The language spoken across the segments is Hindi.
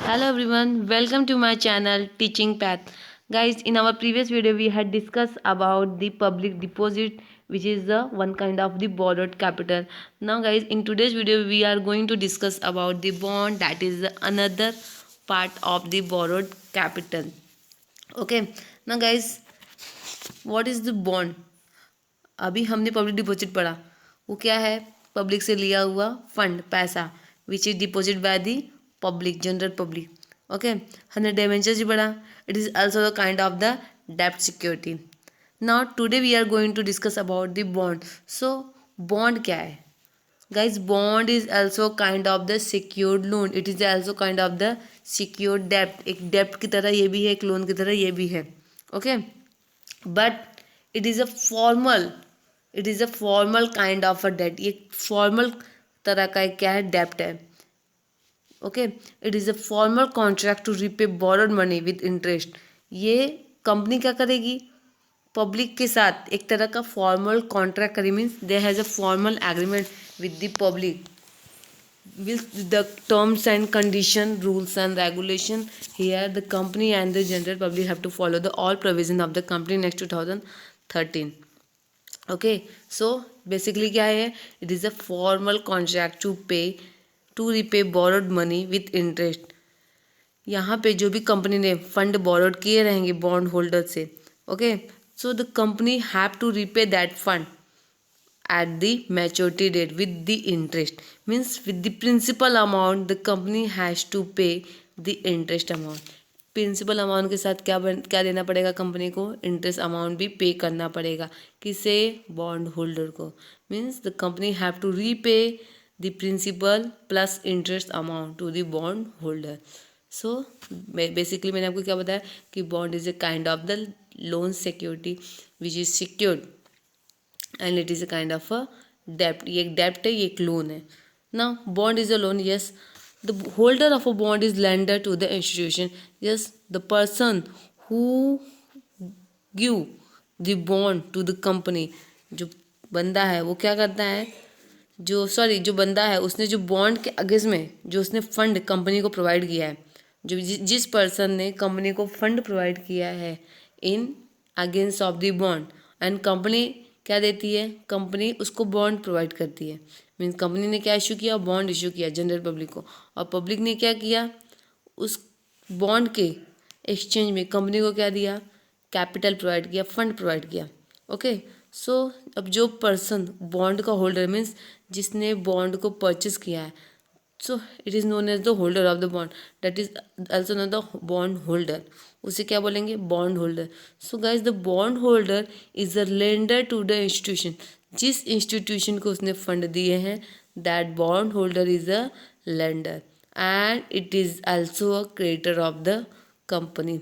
Hello everyone, welcome to my channel Teaching Path. Guys, in our previous video we had discussed about the public deposit, which is the one kind of the borrowed capital. Now guys, in today's video we are going to discuss about the bond, that is another part of the borrowed capital. Okay, now guys, what is the bond? अभी हमने पब्लिक डिपॉजिट पढ़ा, वो क्या है? पब्लिक से लिया हुआ फंड, पैसा, which is deposit by the public, general public. Okay, हमने डिबेंचर्स भी पढ़ा. It is also the kind of the डेप्ट security. Now today we are going to discuss about the bond. So bond क्या है guys? Bond is also kind of the secured loan. It is also kind of the secured डेप्ट. एक डेप्ट की तरह ये भी है, एक लोन की तरह ये भी है. Okay, but it is a formal, it is a formal kind of a debt. ये फॉर्मल तरह का एक क्या है? डेप्ट है. Okay, it is a formal contract to repay borrowed money with interest. ये कंपनी क्या करेगी? पब्लिक के साथ एक तरह का फॉर्मल कॉन्ट्रैक्ट करेगी. Means they has a formal agreement with the public with the terms and condition, rules and regulation. Here the company and the general public have to follow the all provision of the company next 2013. Okay, so basically क्या है? It is a formal contract to pay, to repay borrowed money with interest. यहाँ पे जो भी कंपनी ने फंड बोरोड किए रहेंगे बॉन्ड होल्डर से, okay, so the company have to repay that fund at the maturity date with the interest. Means with the principal amount the company has to pay the interest amount. Principal amount के साथ क्या देना पड़ेगा कंपनी को? इंटरेस्ट अमाउंट भी पे करना पड़ेगा. किसे? बॉन्ड होल्डर को. Means the company have to repay the principal plus interest amount to the bond holder. So basically मैंने आपको क्या बताया कि bond is a kind of the loan security which is secured and it is a kind of a डेप्ट. ये एक डेप्ट है, ये एक लोन है. ना bond is a loan. Yes, the holder of a bond is lender to the institution. Yes, the person who give the bond to the company. जो बंदा है वो क्या करता है? जो बंदा है उसने जो बॉन्ड के अगेंस्ट में जो उसने फंड कंपनी को प्रोवाइड किया है, जो जिस पर्सन ने कंपनी को फंड प्रोवाइड किया है in against of the bond, and company क्या देती है? कंपनी उसको बॉन्ड प्रोवाइड करती है. मीन्स कंपनी ने क्या इशू किया? बॉन्ड इशू किया जनरल पब्लिक को, और पब्लिक ने क्या किया? उस बॉन्ड के एक्सचेंज में कंपनी को क्या दिया? कैपिटल प्रोवाइड किया, फंड प्रोवाइड किया. ओके, सो अब जो पर्सन बॉन्ड का होल्डर, मीन्स जिसने बॉन्ड को परचेस किया है, so it is known as the holder of the bond, that is also known the bond holder. उसे क्या बोलेंगे? Bond holder. So guys the bond holder is a lender to the institution. जिस इंस्टीट्यूशन को उसने फंड दिए हैं, that bond holder is a lender and it is also a creditor of the company.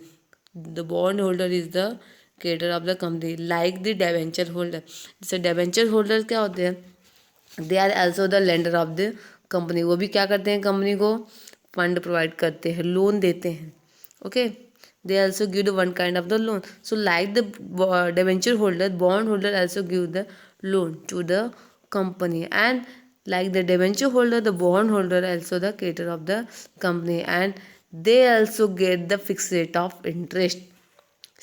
The bond holder is the creditor of the company, like the debenture holder. जैसे डिबेंचर होल्डर क्या होते हैं? They are also the lender of the company. वो भी क्या करते हैं? कंपनी को फंड प्रोवाइड करते हैं, लोन देते हैं. Okay, they also give the one kind of the loan. So like the debenture holder, bond holder also give the loan to the company, and like the debenture holder, the bond holder also the creator of the company, and they also get the fixed rate of interest.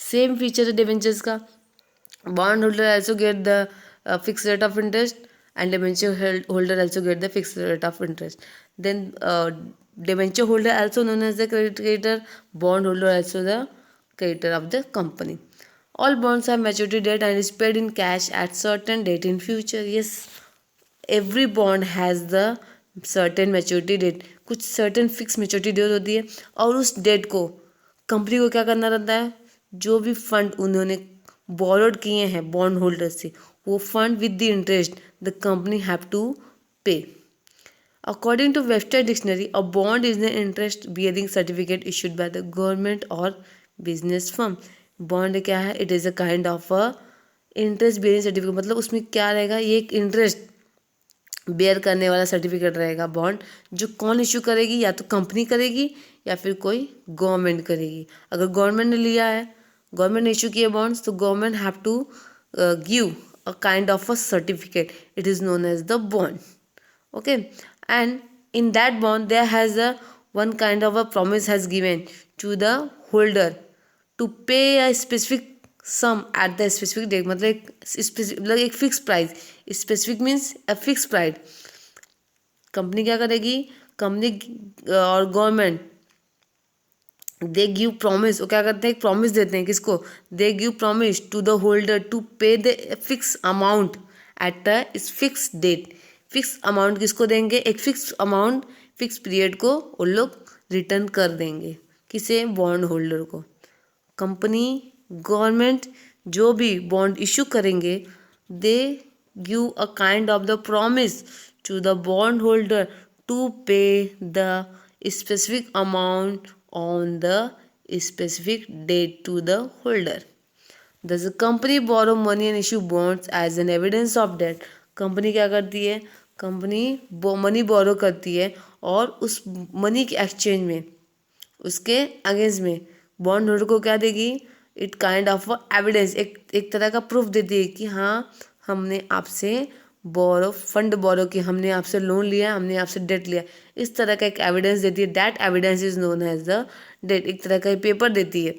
Same feature है debentures का. Bond holder also get the fixed rate of interest, and debenture holder also get the fixed rate of interest. Then debenture holder also known as the creditor, bond holder also the creditor of the company. All bonds have maturity date and is paid in cash at certain date in future. Yes, every bond has the certain maturity date. कुछ certain fixed maturity date होती है, और उस डेट को कंपनी को क्या करना रहता है? जो भी फंड उन्होंने बोरोड किए हैं बॉन्ड होल्डर से, वो fund with the interest the company have to pay. According to Webster Dictionary, a bond is an interest-bearing certificate issued by the government or business firm. Bond क्या है? It is a kind of a interest-bearing certificate. मतलब उसमें क्या रहेगा? ये एक इंटरेस्ट बेयर करने वाला सर्टिफिकेट रहेगा बॉन्ड. जो कौन इशू करेगी? या तो कंपनी करेगी या फिर कोई गवर्नमेंट करेगी. अगर गवर्नमेंट ने लिया है, गवर्नमेंट ने इशू किए बॉन्ड्स, तो government have to give a kind of a certificate. It is known as the bond. Okay, and in that bond there has a one kind of a promise has given to the holder to pay a specific sum at the specific date. मतलब एक fix price, specific means a fix price. Company क्या करेगी, कंपनी और गवर्नमेंट दे गिव प्रॉमिस, वो क्या करते हैं, एक प्रॉमिस देते हैं किसको, they give promise to the holder to pay the fix amount at a fix date. Fix amount किसको देंगे, एक फिक्स अमाउंट फिक्स पीरियड को वो लोग रिटर्न कर देंगे, किसे, बॉन्ड होल्डर को। कंपनी गवर्नमेंट जो भी बॉन्ड इशू करेंगे, they give a kind of the promise to the bond holder to pay the specific amount on the specific date to the holder. Does the company borrow money and issue bonds as an evidence of debt? Company क्या करती है, कंपनी मनी बोरो करती है और उस मनी के एक्सचेंज में, उसके अगेंस्ट में बॉन्ड होल्डर को क्या देगी, इट काइंड ऑफ एविडेंस, एक तरह का प्रूफ देती है कि हाँ हमने आपसे फंड बोरो की, हमने आपसे लोन लिया, हमने आपसे डेट लिया, इस तरह का एक एविडेंस देती है। That evidence is known as the debt. एक तरह का पेपर देती है,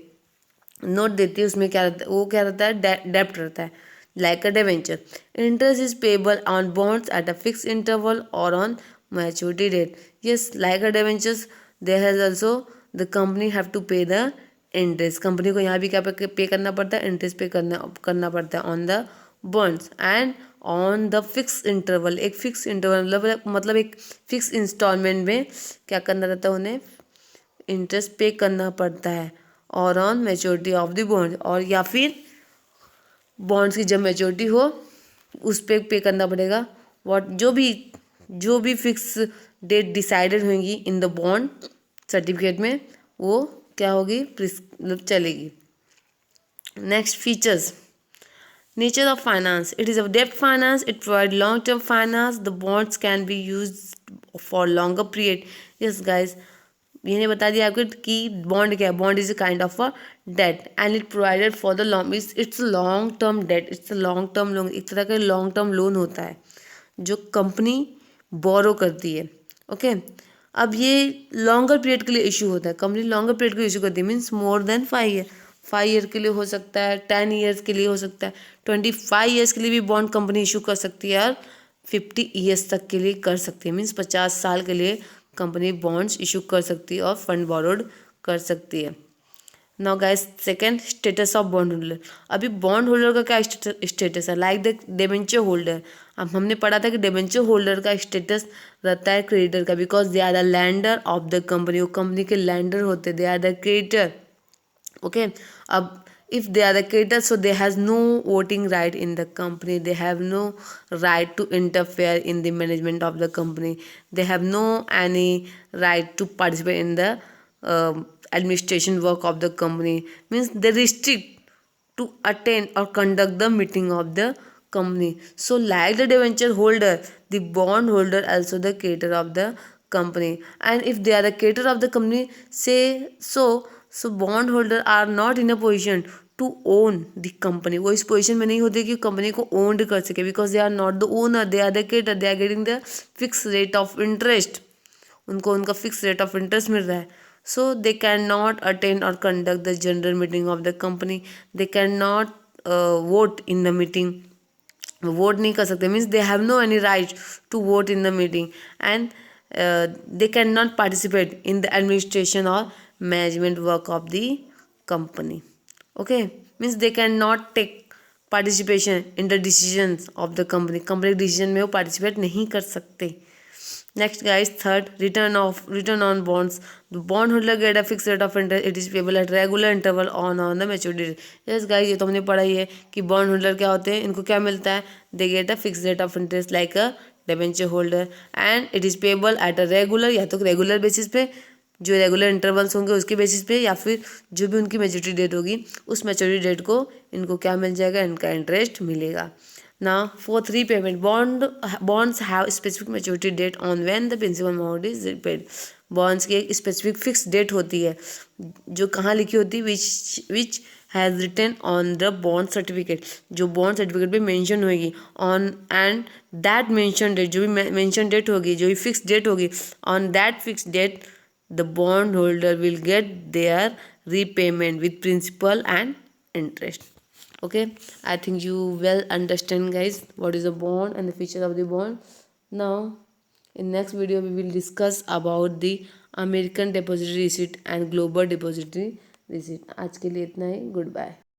नोट देती है, उसमें क्या रहता है, वो क्या रहता है, डेप्ट रहता है, like a debenture. Interest is payable on bonds at a fix interval और on maturity date. Yes, like a debentures there has also the company have to pay the interest. Company को यहाँ भी क्या पे करना पड़ता है, इंटरेस्ट पे करना पड़ता है on the bonds and on the fix interval. एक फिक्स इंटरवल मतलब एक फिक्स इंस्टॉलमेंट में क्या करना रहता है, उन्हें इंटरेस्ट पे करना पड़ता है, और on maturity of the bond, और या फिर बॉन्ड्स की जब मैच्योरिटी हो उस पर पे करना पड़ेगा। जो भी फिक्स डेट डिसाइडेड होंगी इन द बॉन्ड सर्टिफिकेट में, वो क्या होगी, चलेगी। Next features, nature of finance. It is a debt finance. It provides long-term finance. The bonds can be used for longer period. Yes, guys. मैंने बता दिया आपको कि बॉन्ड क्या है, bond is a kind of a debt and it provided for the long, it's long term debt, it's long term loan, एक तरह का लॉन्ग टर्म लोन होता है जो कंपनी बोरो करती है। ओके, अब ये लॉन्गर पीरियड के लिए इशू होता है, कंपनी लॉन्गर पीरियड के लिए इशू करती है, मीन्स मोर देन 5 ईयर के लिए हो सकता है, 10 ईयर्स के लिए हो सकता है, 25 ईयर्स के लिए भी बॉन्ड कंपनी इशू कर सकती है, और 50 ईयर्स तक के लिए कर सकती है, मीन्स 50 साल के लिए कंपनी बॉन्ड्स इशू कर सकती है और फंड बोरोड कर सकती है। Now guys, second, status of bond holder. अभी बॉन्ड होल्डर का क्या स्टेटस है, लाइक द डिबेंचर होल्डर। अब हमने पढ़ा था कि डिबेंचर होल्डर का स्टेटस रहता है क्रेडिटर का, because they are the lender of the company, वो कंपनी के लैंडर होते हैं, they are the creditor. Okay, अब if they are the creditors, so they has no voting right in the company, they have no right to interfere in the management of the company, they have no any right to participate in the administration work of the company, means they restrict to attend or conduct the meeting of the company. So like the debenture holder, the bond holder also the creditor of the company, and if they are the creditor of the company, say so bond holder are not in a position to own the company, वो इस पोजीशन में नहीं होते कि कंपनी को ओन कर सके, because they are not the owner, they are the creditor, they are getting the fix rate of interest, उनको उनका फिक्स रेट ऑफ इंटरेस्ट मिल रहा है। So they can not attend और conduct the general meeting of the company, they can not vote in the meeting, vote नहीं कर सकते, means they have no any right to vote in the meeting, and they can not participate in the administration और management work of the company. Okay, means they cannot take participation in the decisions of the company, company decision में वो पार्टिसिपेट नहीं कर सकते। Next guys, third, return on bonds. The bond holder get a fix rate of interest, it is payable at regular interval on the maturity date. Yes guys, ये तो हमने पढ़ा ही है कि बॉन्ड होल्डर क्या होते हैं, इनको क्या मिलता है, they get a fix rate of interest like a debenture holder, and it is payable at a regular, या तो रेगुलर बेसिस पे, जो रेगुलर इंटरवल्स होंगे उसके बेसिस पे, या फिर जो भी उनकी मैच्योरिटी डेट होगी उस मैच्योरिटी डेट को इनको क्या मिल जाएगा, इनका इंटरेस्ट मिलेगा। ना fourth, repayment. Bonds have specific maturity date on when the principal amount is repaid. Bonds की एक स्पेसिफिक फिक्स डेट होती है जो कहाँ लिखी होती है, which has written on the bond certificate, जो बॉन्ड सर्टिफिकेट पे मेंशन होगी, on and that mention date, जो भी मेंशन डेट होगी, जो भी फिक्स डेट होगी, on that fix date the bondholder will get their repayment with principal and interest. Okay, I think you well understand guys what is a bond and the feature of the bond. Now in next video we will discuss about the American depository receipt and global depository receipt. आज के लिए इतना ही. Good bye.